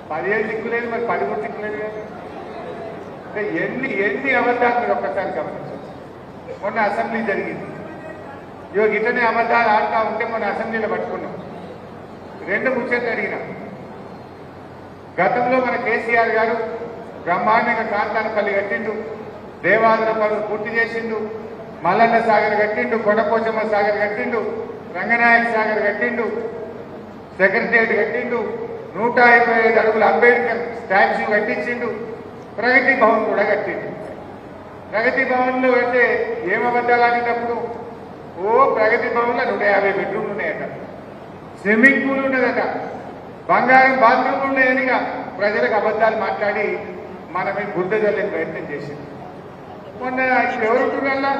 15 దిక్కులేదు, మరి 10 కూడా దిక్కులేదు కదా. అంటే ఎన్ని అబద్ధాలు మీరు ఒక్కసారి గమనించారు. మొన్న అసెంబ్లీ జరిగింది. ఇటనే అబద్ధాలు ఆడుతూ ఉంటే మొన్న అసెంబ్లీలో పట్టుకున్నాం. 2 ముచ్చట్లు అడిగిన. గతంలో మన కేసీఆర్ గారు బ్రహ్మాండంగా కాంతానపల్లి కట్టిండు, దేవాదుల పనులు పూర్తి చేసిండు, మల్లన్న సాగర్ కట్టిండు, కొండపోచమ్మ సాగర్ కట్టిండు, రంగనాయక సాగర్ కట్టిండు, సెక్రటరియట్ కట్టిండు, 125 అడుగుల అంబేద్కర్ స్టాచ్యూ కట్టించిండు, ప్రగతి భవన్ కూడా కట్టిండు. ప్రగతి భవన్లు అంటే ఏమబద్దాలు ఆడినప్పుడు ప్రగతి భవన్లో 150 బెడ్రూమ్లు ఉన్నాయట, స్విమ్మింగ్ పూల్ ఉన్నదట, బంగారం బాత్రూమ్లు ఉన్నాయనిగా ప్రజలకు అబద్ధాలు మాట్లాడి మన మీద బుద్ధ జల్లే ప్రయత్నం చేసింది. మొన్న ఇప్పుడు ఎవరుంటున్నా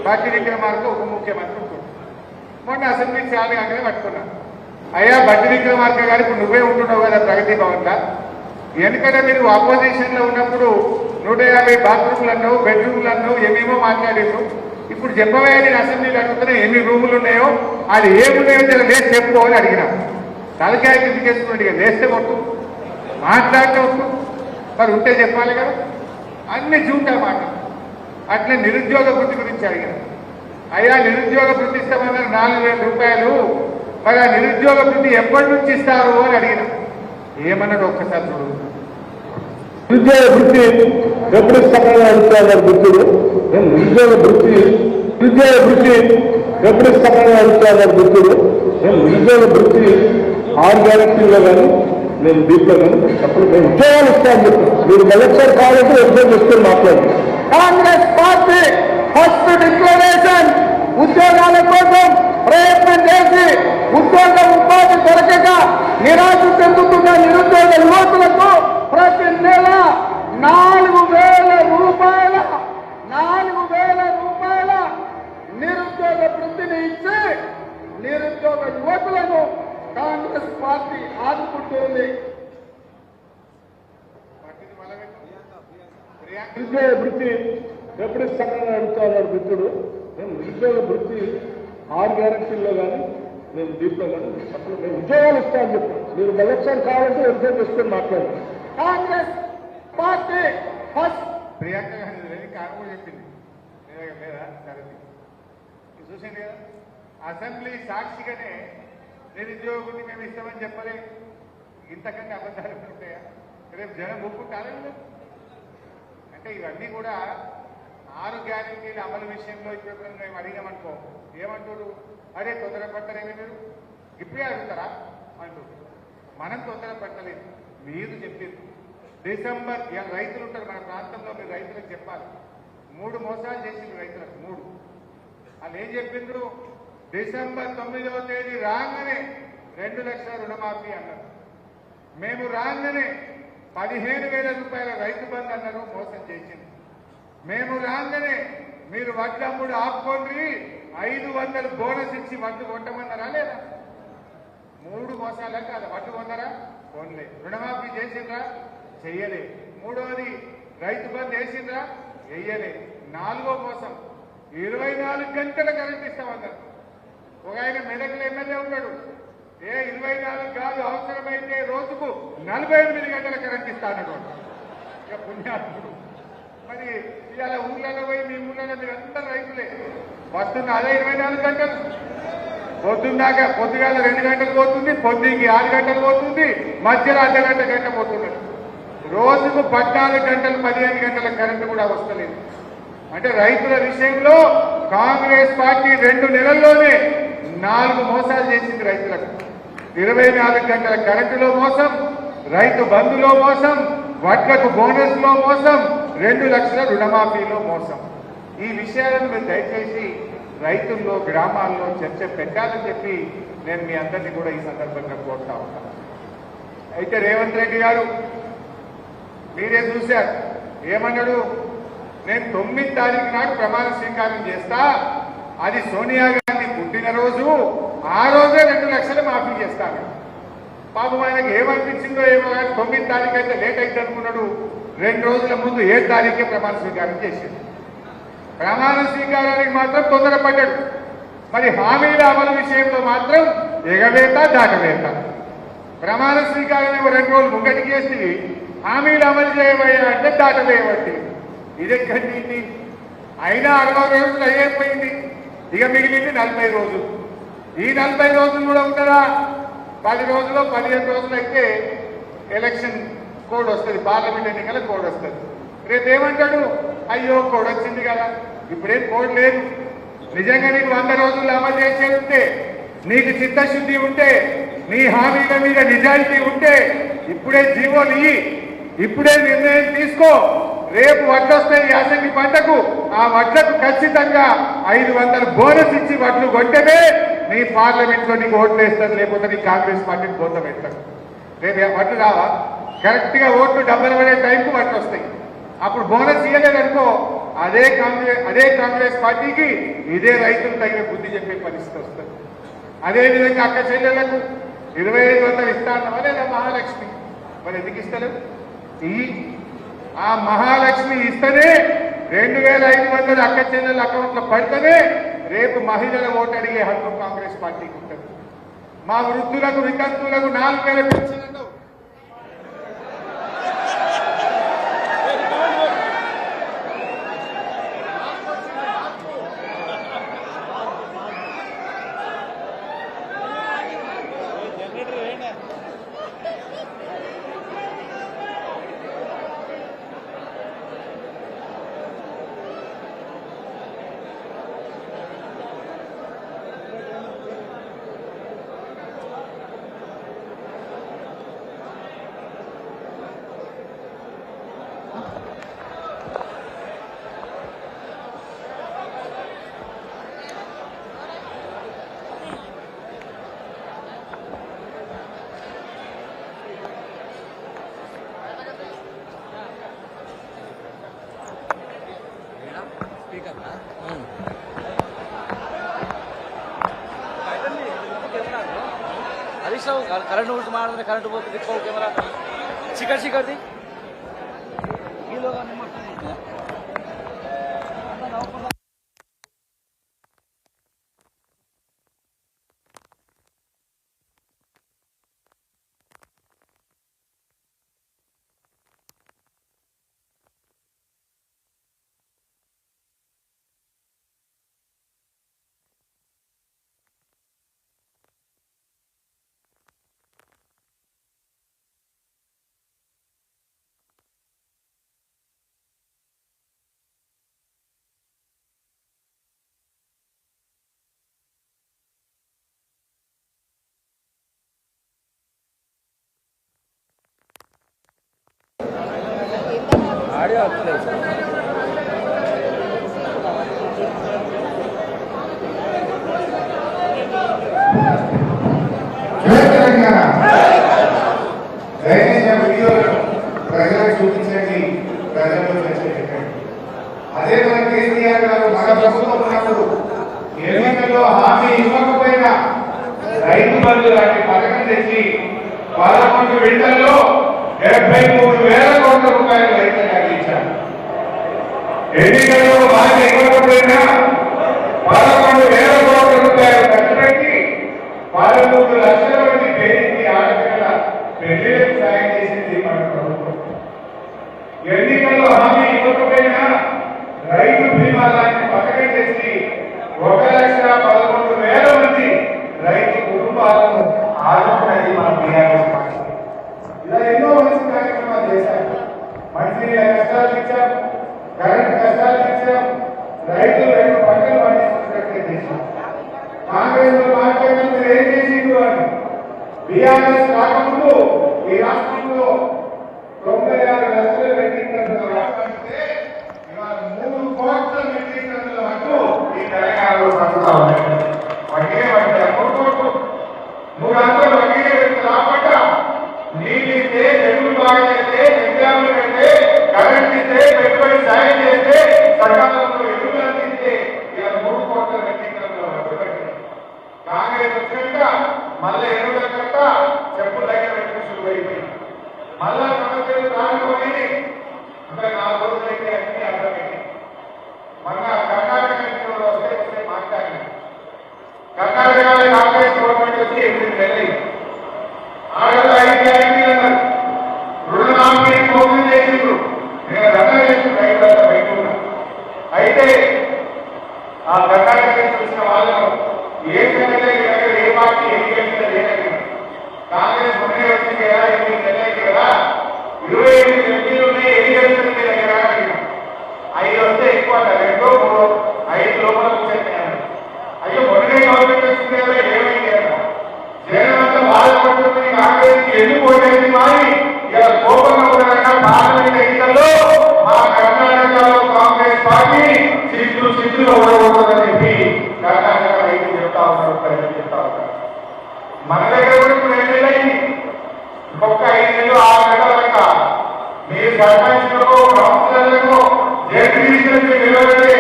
బట్టి విక్రమార్క ఉప ముఖ్యమంత్రి ఉంటుంది. మొన్న అసెంబ్లీ చాలా అక్కడే పట్టుకున్నా. అయ్యా బట్టి విక్రమార్క గారు ఇప్పుడు నువ్వే ఉంటున్నావు కదా ప్రగతి భవన్లో, ఎందుకంటే మీరు ఆపోజిషన్ లో ఉన్నప్పుడు 150 బాత్రూమ్లు అన్నావు, బెడ్రూమ్లు అన్నావు, ఏమేమో మాట్లాడిండ్రు. ఇప్పుడు చెప్పవే నేను అసెంబ్లీలో అడుగుతున్నా ఎన్ని రూములు ఉన్నాయో, అది ఏమున్నాయో లేచి చెప్పు అని అడిగినా. తలకాయ కిందికేసుకున్నాడు. ఇక లేస్తే కొట్టు, మాట్లాడితే కొట్టు, మరి ఉంటే చెప్పాలి కదా. అన్ని చూంటా మాట. అట్లా నిరుద్యోగ వృత్తి గురించి అడిగాను. అయ్యా నిరుద్యోగ వృత్తి ఇస్తామన్నారు 4,000 రూపాయలు, మరి ఆ నిరుద్యోగ వృత్తి ఎప్పటి నుంచి ఇస్తారు అని అడిగిన. ఏమన్నాడు ఒక్కసారి చూడు. నిరుద్యోగ వృత్తి ఎప్పుడు ఇస్తామని అడుగుతున్నారు వృత్తులు. నిరుద్యోగ వృత్తి ఎప్పుడు ఇస్తామని అడుగుతున్నారు వృత్తులు. నిరుద్యోగ వృత్తి 6 గ్యారెంటీల్లో కానీ నేను దీంట్లో కానీ చెప్పలేదు. మేము ఉద్యోగాలు ఇస్తామని చెప్పాను. మీరు ఎలక్షన్ కావాలంటే ఉద్యోగం ఇస్తాను మాట్లాడు. కాంగ్రెస్ పార్టీ ఫస్ట్ డిక్లరేషన్ ఉద్యోగాల కోసం ప్రయత్నం చేసి ఉపాధి దొరకక నిరాశ చెందుతున్న నిరుద్యోగ యువకులకు ప్రతి నెల 4,000 రూపాయల నిరుద్యోగ వృత్తిని ఇచ్చి నిరుద్యోగ యువకులను కాంగ్రెస్ పార్టీ ఆదుకుంటుంది. నిరుద్యోగ వృత్తి ఎప్పుడు ఇస్తామని అడుగుతున్నారు వృత్తుడు. మేము నిరుద్యోగ వృత్తి 6 గ్యారెంటీల్లో కానీ నేను దీంట్లో కానీ అసలు మేము ఉద్యోగాలు ఇస్తామని చెప్పాను. మీరు ఎలక్షన్ కావాలంటే ఉద్యోగం ఇస్తే మాట్లాడారు. కాంగ్రెస్ పార్టీ ఫస్ట్ ప్రియాంక గాంధీ లేదు, కారణం చెప్పింది లేదా సరే చూసింది కదా. అసెంబ్లీ సాక్షిగానే నిరుద్యోగ వృత్తి మేము ఇస్తామని చెప్పలే. ఇంతకంటే అబద్ధాలు ఉంటాయా? రేపు జనం ఒప్పుకుంటారా? అంటే ఇవన్నీ కూడా 6 గ్యారెంటీల అమలు విషయంలో ఇప్పుడు మేము అడిగామనుకో ఏమంటారు, అరే తొందరపడతారేమో మీరు ఇప్పుడే అడుగుతారా అంటారు. మనం తొందరపడతలేదు, మీరు చెప్పారు. డిసెంబర్ రైతులు ఉంటారు మన ప్రాంతంలో, మీరు రైతులకు చెప్పాలి. 3 మోసాలు చేసిండ్రు రైతులకు. 3 వాళ్ళు ఏం చెప్పిండ్రు, డిసెంబర్ 9వ తేదీ రాగానే 2 లక్షల రుణమాఫీ అన్నారు. మేము రాగానే 15,000 రూపాయల రైతు బంధు అన్నారు, మోసం చేసింది. మేము రాగానే మీరు వడ్లమ్ముడు ఆపుకోండి 500 బోనస్ ఇచ్చి వడ్లు కొట్టమన్నారా లేదా? 3 మోసాలే కాదు. వడ్లు కొన్నారా? కొనలే. రుణమాఫీ చేసిండ్రా? చెయ్యలే. 3వది రైతు బంధు వేసిండ్రా? వెయ్యలే. 4వ మోసం 24 గంటల కరెంట్ ఇస్తామన్నారు. ఒక ఆయన మెదక్లో ఎమ్మెల్యే ఉన్నాడు, 24 కాదు అవసరమైతే రోజుకు 48 గంటల కరెంట్ ఇస్తానడు. ఇక పుణ్యాత్ముడు. మరి ఇవాళ ఊళ్ళలో పోయి మీ ఊళ్ళలో మీరు అందరూ రైతులే వస్తున్న అదే 24 గంటలు. పొద్దుగాల 2 గంటలు పోతుంది, పొద్దుకి 6 గంటలు పోతుంది, మధ్యలో అర్ధగంట పోతున్నది. రోజుకు 14 గంటలు 15 గంటల కరెంటు కూడా వస్తలేదు. అంటే రైతుల విషయంలో కాంగ్రెస్ పార్టీ 2 నెలల్లోనే 4 మోసాలు చేసింది రైతులకు. 24 గంటల కరెంటులో మోసం, రైతు బంధులో మోసం, వడ్లకు బోనస్ లో మోసం, 2 లక్షల రుణమాఫీలో మోసం. ఈ విషయాలను మీరు దయచేసి రైతుల్లో గ్రామాల్లో చర్చ పెట్టాలని చెప్పి నేను మీ అందరినీ కూడా ఈ సందర్భంగా కోరుతా ఉంటాను. అయితే రేవంత్ రెడ్డి గారు మీరే చూశారు ఏమన్నాడు, నేను 9 తారీఖు నాడు ప్రమాణ స్వీకారం చేస్తా, అది సోనియా గాంధీ పుట్టినరోజు, ఆ రోజే 2 లక్షలు మాఫీ చేస్తాను. పాపం ఆయనకు ఏమనిపించిందో ఏమో కానీ 9 తారీఖు అయితే లేట్ అయితే అనుకున్నాడు. 2 రోజుల ముందు 7 తారీఖే ప్రమాణ స్వీకారం చేశాడు. ప్రమాణ స్వీకారానికి మాత్రం తొందరపడ్డాడు. మరి హామీల అమలు విషయంలో మాత్రం ఎగవేత దాటవేత. ప్రమాణ స్వీకారం 2 రోజులు ముంగటికి చేసి హామీలు అమలు చేయబోయా అంటే దాటవేయబట్టి ఇదెక్కడి అయినా 60 రోజులు అయిపోయింది. ఇక మిగిలింది 40 రోజులు. ఈ 40 రోజులు కూడా ఉంటారా? 10 రోజులు 15 రోజులు అయితే ఎలక్షన్ కోడ్ వస్తుంది, పార్లమెంట్ ఎన్నికల కోడ్ వస్తుంది. రేపు ఏమంటాడు, అయ్యో కోడ్ వచ్చింది కదా, ఇప్పుడేం కోడ్ లేదు. నిజంగా నీకు 100 రోజులు అమలు చేసేది ఉంటే, నీకు చిత్తశుద్ధి ఉంటే, నీ హామీల మీద నిజాయితీ ఉంటే ఇప్పుడే జీవోలు ఇయ్యి, ఇప్పుడే నిర్ణయం తీసుకో. రేపు వడ్లొస్తాయి యాసంగి పంటకు, ఆ వడ్లకు ఖచ్చితంగా 500 బోనస్ ఇచ్చి వడ్లు కొంటేనే నీ పార్లమెంట్ లో నీకు ఓట్లు వేస్తారు, లేకపోతే నీ కాంగ్రెస్ పార్టీని కోత పెడతారు. రేపు వడ్లు రావా? కరెక్ట్ గా ఓట్లు డబ్బులు పడే టైంకు వడ్లు వస్తాయి. అప్పుడు బోనస్ ఇవ్వలేదనుకో అదే కాంగ్రెస్ పార్టీకి ఇదే రైతులు తగిన బుద్ధి చెప్పే పరిస్థితి వస్తుంది. అదేవిధంగా అక్క చెల్లెళ్లకు 2500 ఇస్తా అన్నవా లేదా మహాలక్ష్మి? మరి ఎందుకు ఇస్తారు? ఆ మహాలక్ష్మి ఇస్తేనే 2500 అక్క చెల్లెల అకౌంట్లో పడితేనే రేపు మహిళల ఓటు అడిగే హక్కు కాంగ్రెస్ పార్టీకి ఉంటుంది. మా వృద్ధులకు వితంతువులకు 4000 పెన్షన్ అన్నావు. हरीश राव करंट उल्ट मारे करंट बोलते कैमरा शिखर शिखर दी ये लोग ఆడియో వస్తలేదు. ప్రజలకు చూపించండి, ప్రజల్లో చర్చించండి. అదే మన కేసీఆర్ గారు మన ప్రభుత్వం ఉన్నప్పుడు ఎన్నికల్లో హామీ ఇవ్వకపోయినా రైతు బంధు లాంటి పథకం తెచ్చి 11 విడతల్లో 73,000 కోట్ల రూపాయలు రైతులకు అందించారు. ఎన్నికల్లో హామీ ఇవ్వకపోయినా 11,000 కోట్ల రూపాయలు ఖర్చు పెట్టి 13 లక్షల మంది పేరుకి ఆడపిల్లల పెళ్లిలకు సాయం చేసింది మన ప్రభుత్వం. ఎన్నికల్లో హామీ ఇవ్వకపోయినా రైతు బీమా లాంటి పథకం తెచ్చి 1,11,000 మంది రైతు కుటుంబాలను ఆదుకున్నది మన బీఆర్ఎస్ పార్టీ. ఇలా ఎన్నో మంచి కార్యక్రమాలు చేశారు. మంచినీళ్ళ కష్టాలు తీర్చాం, కరెంట్ కష్టాలు తీర్చాం, రైతులు 2 పంటలు పండించుకున్నట్టే చేశాం. కాంగ్రెస్ లో మాట్లాడిన మీరు ఏం చేసిండ్రు అని బీఆర్ఎస్ రాకముందు ఈ రాష్ట్రంలో 96 లక్షల మెట్రిక్ టన్నుల రాష్ట్రానికి ఇవాళ 3 కోట్ల మెట్రిక్ టన్నుల వరకు ఈ తెలంగాణలో పండుతా ఉన్నాయి. వడ్డీ పడ్డా 3 కోట్లు, 300 వడ్డీ రాబట్ట నీళ్ళిస్తే, చెరువులు బాగా చేస్తే, ఎగ్జామ్లు పెడితే సర్పంచులకు కౌన్సిలర్లకు జడ్పీటీసీలకు నిలబడితే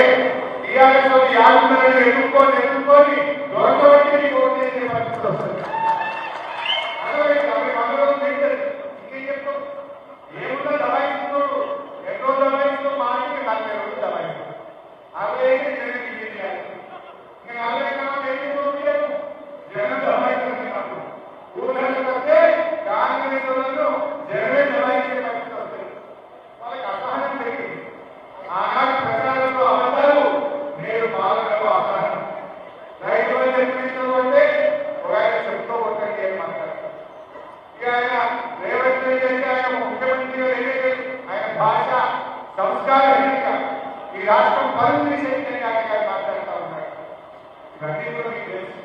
టీఆర్ఎస్ యాభై ఎదుర్కొని దొరకబట్టి మీకు ఓటు చేసే పరిస్థితి వస్తుంది. ఏముందో దబాయిస్తున్నాడు, ఎన్నో దబాయిస్తూ మాకి 40 రోజులు దబాయిస్తాడు. 60 జనం చేయాలి. ఇంకా 40 జనం దబాయిస్తున్నప్పుడు ఊళ్ళకి వస్తే కాంగ్రెస్ వాళ్ళు జనమే దబాయించే పరిస్థితి వస్తుంది. వాళ్ళకి అసహనం పెరిగింది. ఆనాడు ప్రచారంలో అబద్ధాలు, నేడు పాలనలో అసహనం. రైతులు చెప్పినట్టు అంటే ఒక ఆయన చెప్పుకోవద్దని ఏం మాట్లాడతారు. ఇక ఆయన రేవంత్ రెడ్డి అంటే ఆయన ముఖ్యమంత్రిగా ఏదైతే ఆయన భాష సంస్కారహీనంగా ఈ రాష్ట్రం పనులు తీసేయని ఆయన మాట్లాడుతూ ఉన్నాడు. ఇవన్నీ కూడా మీకు తెలుసు.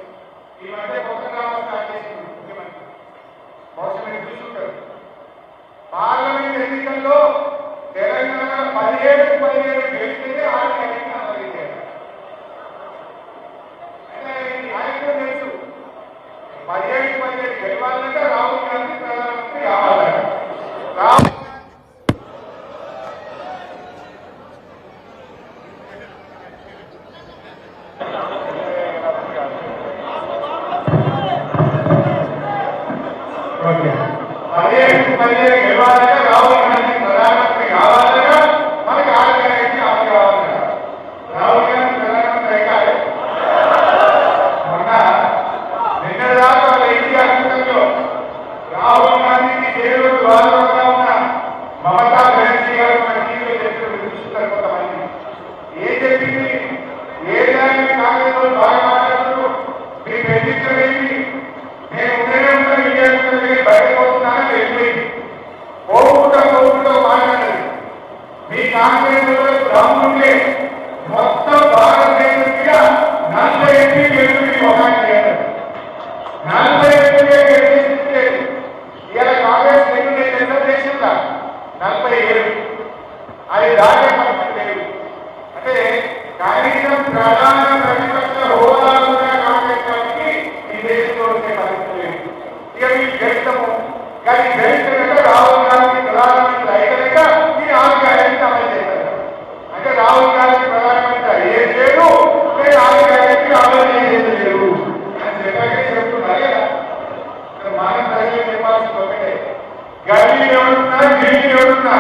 ఈ మధ్య కొత్తగా స్టార్ట్ చేసింది ముఖ్యమంత్రి. బహుశా మీరు చూసుకుంటారు. పార్లమెంట్ ఎన్నికల్లో తెలంగాణ 17 గెలిస్తేనే ఆయన అమలు చేయాలి. ఆయనకు తెలుసు 17 గెలవాలంటే రాహుల్ గాంధీ ప్రధానమంత్రి కావాలంట. రాహుల్ గెలవాలంటే రాహుల్ గాంధీ ప్రధానమంత్రి కావాలన్నా మనకి ఆరోగ్యానికి అమలు కావాలన్నా రాహుల్ గాంధీ ప్రధానమంత్రి అయ్యారు. నిన్నదాకా ఐతిహాసికంలో రాహుల్ గాంధీకి దేవుడు ద్వారంగా ఉన్న మమతా బెనర్జీ గారు మన టీవీలో చెప్పి చూస్తారు. కొంతమంది ఏం చెప్పింది, ఏ దానికి కాంగ్రెస్ వాళ్ళు బాగా మాట్లాడుతూ మీ ప్రతిష్టమైంది, నేను ఉండనే ఉంటాను విజయాన్ని బయటపోతున్నానని వెళ్ళిపోయింది. పోకుండా మాట్లాడాలి. మీ కాంగ్రెస్ దమ్ముంటే మొత్తం భారతదేశం మీద 40 ఎంపీలు గెలుపుని మొహాన్ని చేయాలి. 40 ఎంపీలే గెలిపిస్తే ఇలా కాంగ్రెస్ ఎంత దేశంలో 47 అది దాటే పరిస్థితి లేదు. అంటే కనీసం ప్రధాన ప్రతిపక్ష హోదా కూడా కాంగ్రెస్ పార్టీకి ఈ దేశంలో వచ్చే పరిస్థితి లేదు. ఇక మీకు గెలుస్తాము కానీ గెలిచినట్టు రాహుల్ గాంధీ ప్రధానమంత్రి అయినాక ఈ ఆరోగ్యాన్ని అమలు చేశారు. అంటే రాహుల్ గాంధీ ప్రధానమంత్రి అయ్యేది లేదు, నేను ఆరోగ్యానికి అమలు చేసేది లేదు అని చెప్పాకే చెప్తున్నారు కదా. ఇక్కడ మన ప్రజలు చెప్పాల్సింది ఒకటే, గల్లీ ఎవరున్నా ఢిల్లీ ఎవరున్నా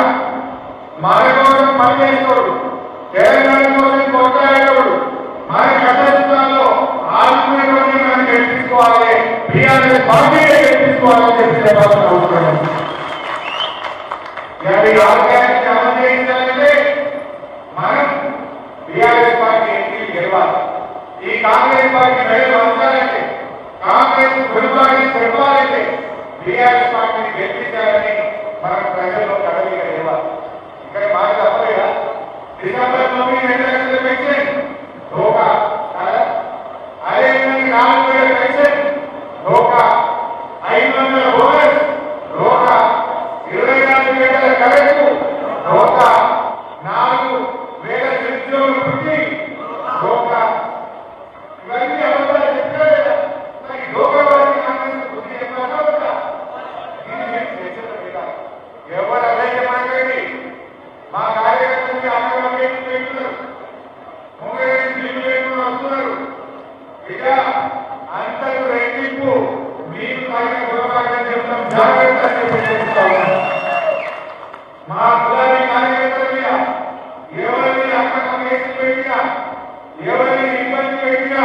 మన కోసం పనిచేసుకోడు, తెలంగాణ కోసం కొట్లాడేవాడు, మన కష్టంలో ఆత్మీయుని మనం గెలిపించుకోవాలి, టీఆర్ఎస్ పార్టీని గెలిపించుకోవాలని చెప్పి చెప్పాల్సిన అవసరం. ఈ ఆరోగ్యానికి అమలు చేయించాలంటే మనం టీఆర్ఎస్ పార్టీ ఎంపీలు గెలవాలి. ఈ కాంగ్రెస్ పార్టీ ప్రజలు అంటారంటే, కాంగ్రెస్ గురువారిని చెప్పాలంటే టీఆర్ఎస్ పార్టీని గెలిపించాలని మనం ప్రజల్లో కదలిక ఇవ్వాలి. ఇక్కడ బాగా తప్పలేదా? డిసెంబర్ 9 2,00,000 పెన్షన్ ధోకా, అదే 4,000 పెన్షన్ ధోకా, 500 బోనస్ ధోకా, 24 గంటల కరెంటు ధోకా, 4,000 నిరుద్యోగ వృత్తి ధోకా. ఇవన్నీ అబద్ధాలు చెప్తారు కదా. మరి ధోకా వారికి కాంగ్రెస్ బుద్ధి చెప్పాలా వద్దా? ఇది మీరు చర్చలు పెట్టాలి. ఎవరు అదైతే మాట్లాడి మా కార్యకర్తలకి ఆందోళన పెట్టుతున్నారు, ముంగేసి జీవులు వస్తున్నారు. ఇక అంతకు రెట్టింపు మీరు తగిన గుణపాఠం చెప్తాం, జాగ్రత్త మా కులాన్ని కార్యకర్తల మీద ఎవరిని అక్రమం కేసులు పెట్టినా, ఎవరిని ఇబ్బంది పెట్టినా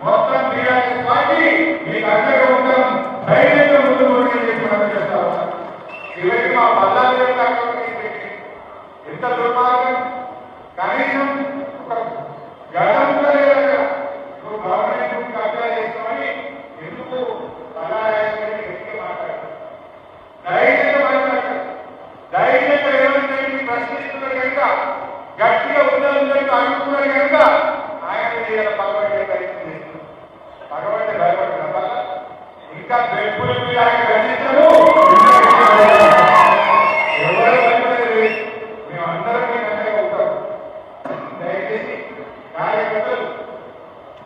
మొత్తం టీఆర్ఎస్ పార్టీ మీకు అండగా ఉంటాం, ధైర్యంగా ముందు పోటీ చేసి మనం చేస్తాం. ఇవన్నీ మా బల్లాలు ఎంత దుర్మార్గం. కనీసం ఒక గడంలో లేదక నువ్వు గవర్నమెంట్ కబ్జా చేస్తామని ఎందుకు సలహాయని గట్టిగా మాట్లాడతారు, ధైర్యంగా మాట్లాడతారు. ధైర్యంగా ఎవరిని ప్రశ్నిస్తున్నారు కనుక, గట్టిగా ఉద్యోగులకు అనుకున్నారు కనుక ఆయన పగబట్టే ప్రయత్నం చేస్తున్నారు. పగబట్టే భయపడుతున్నారు వల్ల ఇంకా బెప్పులు ఆయన ఖండించము. ఎవరు భయపడలేదు, మేమందరం మీకు అండగా ఉంటాం. దయచేసి కార్యకర్తలు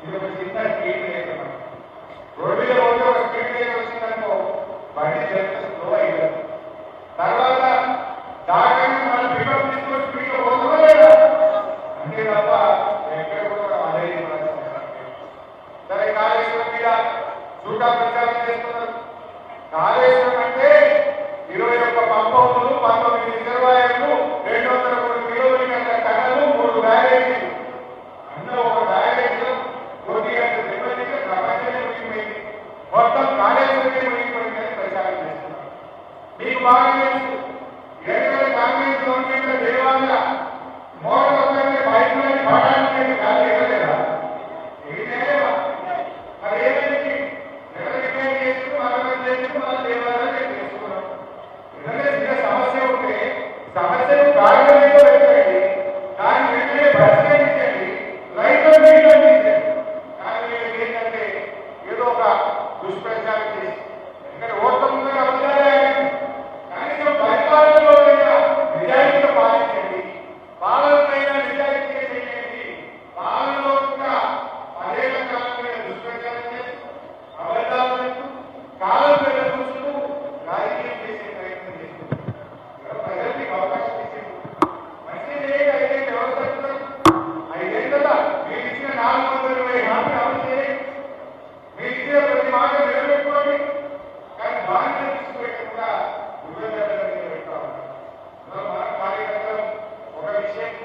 ఇది ఒక చిన్న స్కీమ్ లేదు. రోడ్డు మీద పోతే ఒక స్కీమ్ లేదు వచ్చిందనుకో బండి స్లో అయ్యారు. తర్వాత దాకా షేక్